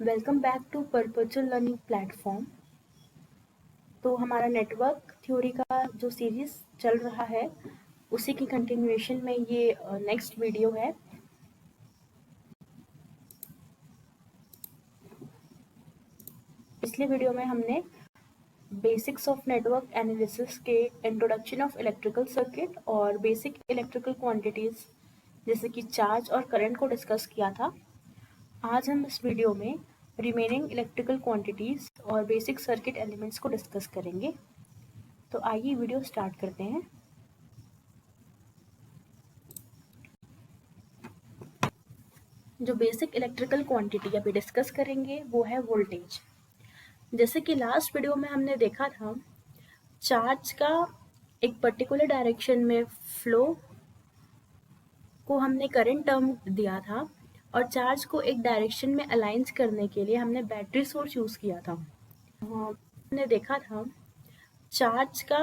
Welcome back to perpetual learning platform. तो हमारा network theory का जो सीरीज चल रहा है उसी की कंटिन्यूएशन में ये नेक्स्ट वीडियो है। पिछले वीडियो में हमने बेसिक्स ऑफ नेटवर्क एनालिसिस के इंट्रोडक्शन ऑफ इलेक्ट्रिकल सर्किट और बेसिक इलेक्ट्रिकल क्वांटिटीज जैसे कि चार्ज और करंट को डिस्कस किया था। आज हम इस वीडियो में रिमेनिंग इलेक्ट्रिकल क्वांटिटीज और बेसिक सर्किट एलिमेंट्स को डिस्कस करेंगे। तो आइए वीडियो स्टार्ट करते हैं। जो बेसिक इलेक्ट्रिकल क्वांटिटी अभी डिस्कस करेंगे वो है वोल्टेज। जैसे कि लास्ट वीडियो में हमने देखा था, चार्ज का एक पर्टिकुलर डायरेक्शन में फ्लो को हमने करंट टर्म दिया था और चार्ज को एक डायरेक्शन में अलाइंस करने के लिए हमने बैटरी सोर्स यूज किया था। हमने देखा था चार्ज का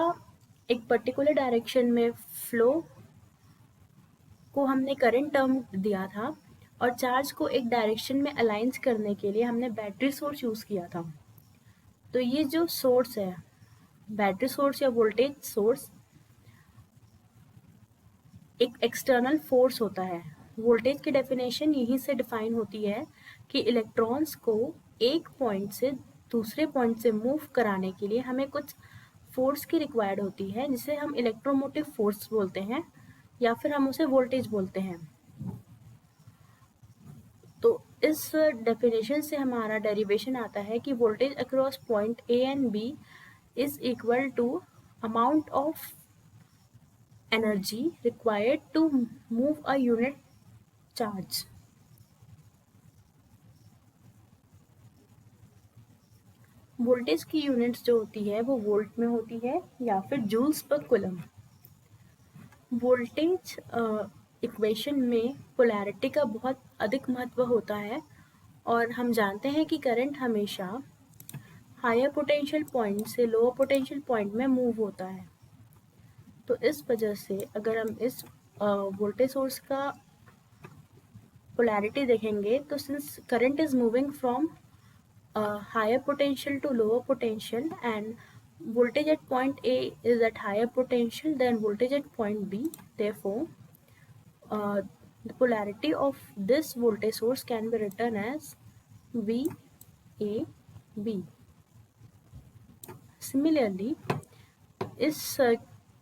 एक पर्टिकुलर डायरेक्शन में फ्लो को हमने करंट टर्म दिया था और चार्ज को एक डायरेक्शन में अलाइंस करने के लिए हमने बैटरी सोर्स यूज किया था। तो ये जो सोर्स है, बैटरी सोर्स या वोल्टेज सोर्स, एक एक्सटर्नल फोर्स होता है। वोल्टेज की डेफिनेशन यहीं से डिफाइन होती है कि इलेक्ट्रॉन्स को एक पॉइंट से दूसरे पॉइंट से मूव कराने के लिए हमें कुछ फोर्स की रिक्वायर्ड होती है, जिसे हम इलेक्ट्रोमोटिव फोर्स बोलते हैं या फिर हम उसे वोल्टेज बोलते हैं। तो इस डेफिनेशन से हमारा डेरिवेशन आता है कि voltage across point A and B is equal to amount of energy required to move a unit charge. Voltage की यूनिट्स जो होती है वो वोल्ट में होती है या फिर joules per coulomb. Voltage equation में पोलैरिटी का बहुत अधिक महत्व होता है और हम जानते हैं कि करंट हमेशा हायर पोटेंशियल पॉइंट से लोअर पोटेंशियल पॉइंट में मूव होता है। तो इस वजह से अगर हम इस वोल्टेज सोर्स का polarity देखेंगे तो since current is moving from higher potential to lower potential and voltage at point A is at higher potential than voltage at point B, therefore the polarity of this voltage source can be written as VAB. Similarly,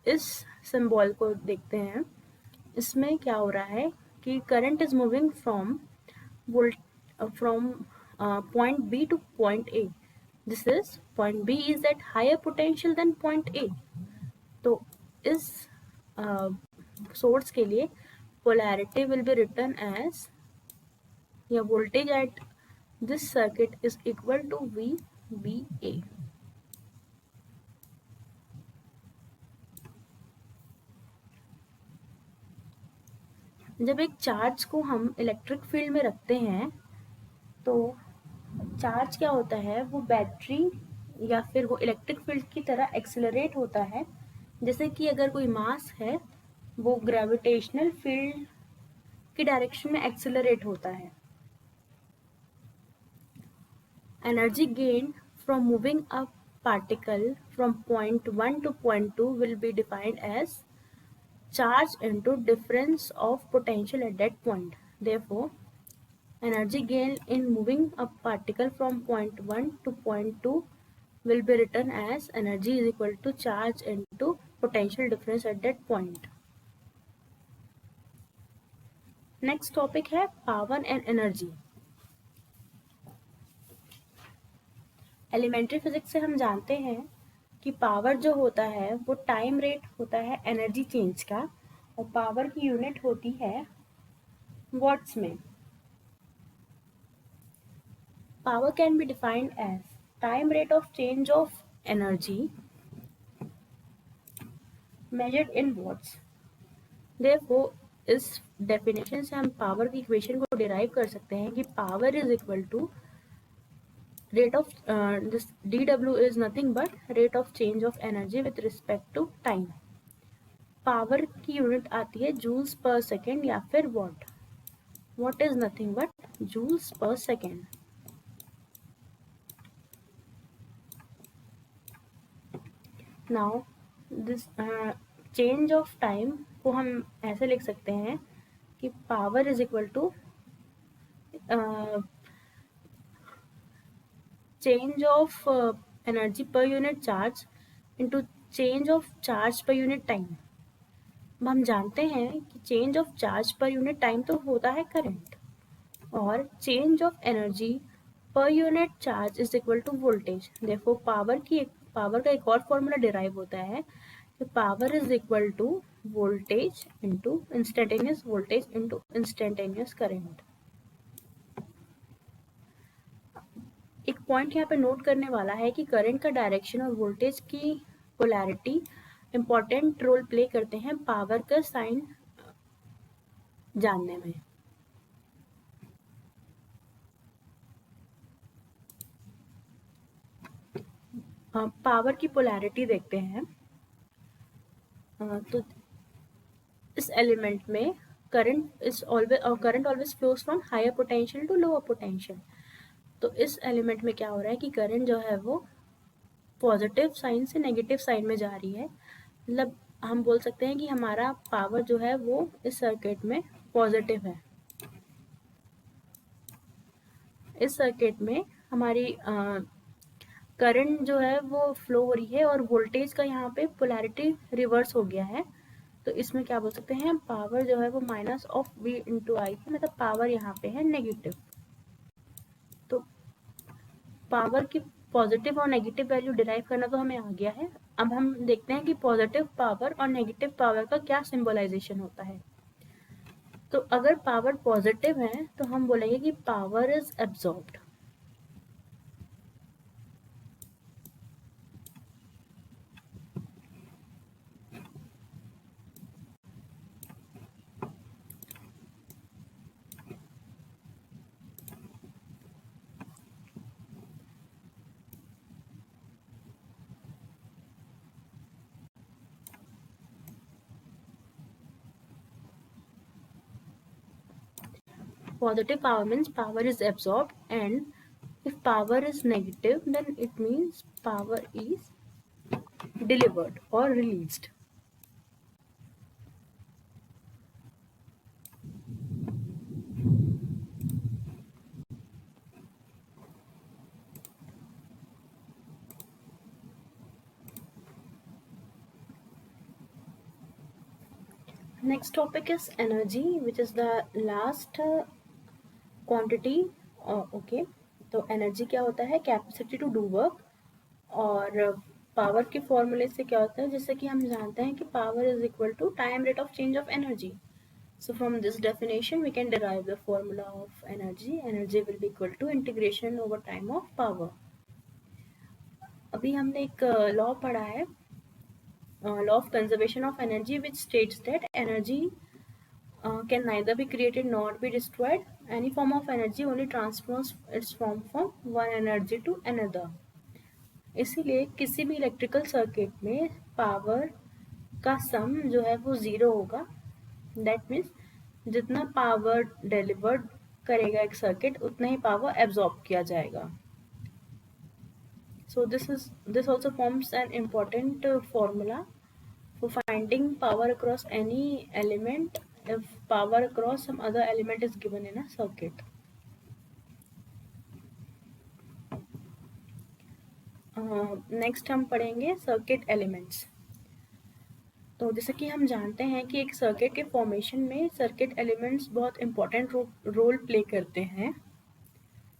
इस symbol को देखते हैं, इसमें क्या हो रहा है कि current is moving from point B to point A. This is point B is at higher potential than point A. तो इस सोर्स के लिए polarity will be written as, या voltage at this circuit is equal to VBA. जब एक charge को हम electric field में रखते हैं तो चार्ज क्या होता है, वो बैटरी या फिर वो इलेक्ट्रिक फील्ड की तरह एक्सेलरेट होता है। जैसे कि अगर कोई मास है वो ग्रेविटेशनल फील्ड की डायरेक्शन में एक्सेलरेट होता है। Energy gain from moving a particle from point 1 to point 2 will be defined as charge into difference of potential at that point. Therefore, energy gain in moving a particle from point 1 to point 2 will be written as energy is equal to charge into potential difference at that point. Next topic है power and energy. Elementary physics से हम जानते हैं कि power जो होता है वो टाइम रेट होता है एनर्जी चेंज का, और पावर की यूनिट होती है वॉट्स में। Power can be defined as time rate of change of energy measured in watts. Therefore, इस डेफिनेशन से हम पावर की इक्वेशन को डिराइव कर सकते हैं कि power is equal to rate of this dW is nothing but rate of change of energy with respect to time. Power की यूनिट आती है जूल्स पर सेकेंड या फिर watt. Watt is nothing but joules per second. Now this change of time को हम ऐसे लिख सकते हैं कि power is equal to change of energy per unit charge into change of charge per unit time। अब हम जानते हैं कि change of charge per unit time तो होता है करंट, और change of energy per unit charge is equal to voltage. देखो पावर का एक और फॉर्मूला डिराइव होता है कि power is equal to voltage into instantaneous voltage into instantaneous current. एक पॉइंट यहाँ पे नोट करने वाला है कि करंट का डायरेक्शन और वोल्टेज की पोलैरिटी इंपॉर्टेंट रोल प्ले करते हैं पावर का साइन जानने में। पावर की पोलैरिटी देखते हैं। तो इस एलिमेंट में current always flows from higher potential to lower potential. तो इस एलिमेंट में क्या हो रहा है कि करंट जो है वो पॉजिटिव साइन से नेगेटिव साइन में जा रही है। मतलब हम बोल सकते हैं कि हमारा पावर जो है वो इस सर्किट में पॉजिटिव है। इस सर्किट में हमारी करंट जो है वो फ्लो हो रही है और वोल्टेज का यहाँ पे पोलैरिटी रिवर्स हो गया है। तो इसमें क्या बोल सकते हैं, पावर जो है वो माइनस ऑफ V इंटू आई है, मतलब पावर यहाँ पे है नेगेटिव। तो पावर की पॉजिटिव और नेगेटिव वैल्यू डिराइव करना तो हमें आ गया है। अब हम देखते हैं कि पॉजिटिव पावर और नेगेटिव पावर का क्या सिंबलाइजेशन होता है। तो अगर पावर पॉजिटिव है तो हम बोलेंगे कि power is absorbed. Positive power means power is absorbed, and if power is negative then it means power is delivered or released. Next topic is energy, which is the last quantity. Okay, तो energy क्या होता है, capacity to do work. और power के फॉर्मूले से क्या होता है, जैसे कि हम जानते हैं कि power is equal to time rate of change of energy. So from this definition we can derive the formula of energy. Energy will be equal to integration over time of power. अभी हमने एक law पढ़ा है, law of conservation of energy, which states that energy can neither be created nor be destroyed. Any form of energy only transfers its form from one energy to another. इसीलिए किसी भी electrical circuit में power का सम जो है वो zero होगा। That means जितना पावर डिलीवर्ड करेगा एक सर्किट उतना ही पावर एब्जॉर्ब किया जाएगा। So this also forms an important formula for finding power across any element if power across some other element is given in a circuit. Next हम पढ़ेंगे circuit elements. तो जैसे कि हम जानते हैं कि एक सर्किट के फॉर्मेशन में सर्किट एलिमेंट्स बहुत इंपॉर्टेंट रोल प्ले करते हैं।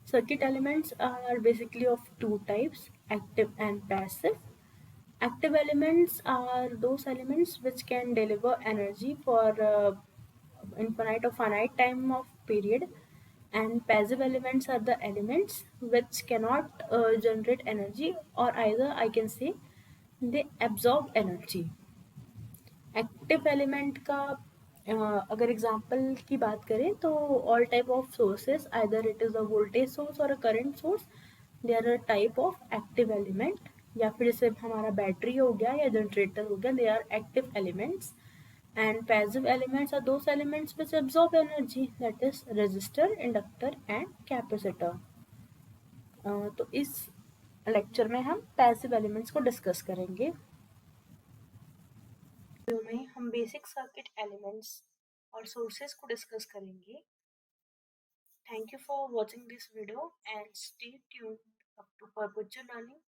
Circuit elements are basically of two types, active and passive. Active elements are those elements which can deliver energy for infinite or finite time of period, and passive elements are the elements which cannot generate energy, or either I can say they absorb energy. Active element का अगर example की बात करें तो all type of sources, either it is a voltage source और a current source, they are a type of active element. या फिर जैसे हमारा बैटरी हो गया या जनरेटर हो गया, they are active elements. And passive elements are those elements which absorb energy, that is resistor, inductor and capacitor. तो इस लेक्चर में हम पैसिव एलिमेंट्स को डिस्कस करेंगे। हम बेसिक सर्किट एलिमेंट्स और सोर्सेस को डिस्कस करेंगे. Thank you for watching this video and stay tuned up to perpetual learning.